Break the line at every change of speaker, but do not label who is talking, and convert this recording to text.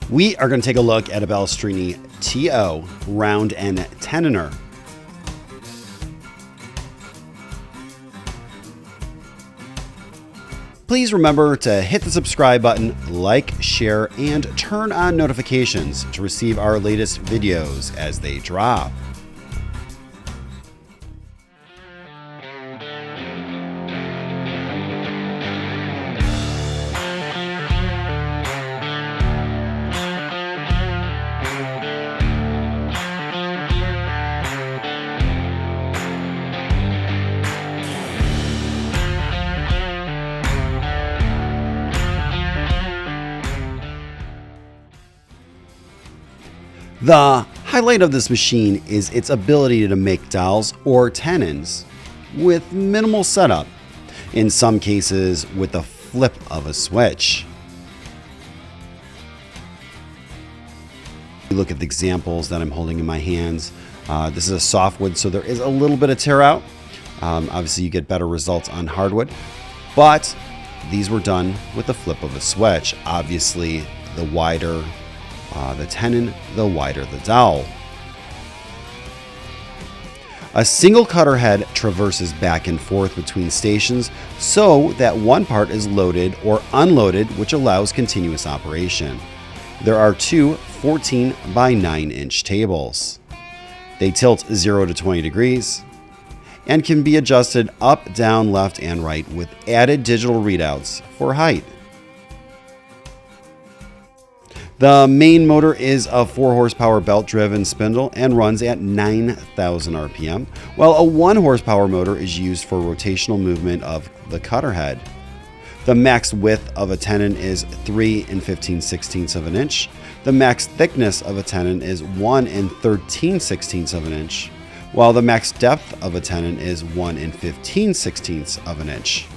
We are going to take a look at a Balestrini TO round and Tenoner. Please remember to hit the subscribe button, like, share, and turn on notifications to receive our latest videos as they drop. The highlight of this machine is its ability to make dowels or tenons with minimal setup, in some cases with the flip of a switch. Look at the examples that I'm holding in my hands. This is a softwood, so there is a little bit of tear out. Obviously you get better results on hardwood, but these were done with the flip of a switch. Obviously the wider the tenon, the wider the dowel. A single cutter head traverses back and forth between stations so that one part is loaded or unloaded, which allows continuous operation. There are two 14 by 9 inch tables. They tilt 0 to 20 degrees and can be adjusted up, down, left, and right with added digital readouts for height. The main motor is a 4 horsepower belt driven spindle and runs at 9,000 RPM, while a 1 horsepower motor is used for rotational movement of the cutter head. The max width of a tenon is 3 15/16 of an inch. The max thickness of a tenon is 1 13/16 of an inch, while the max depth of a tenon is 1 15/16 of an inch.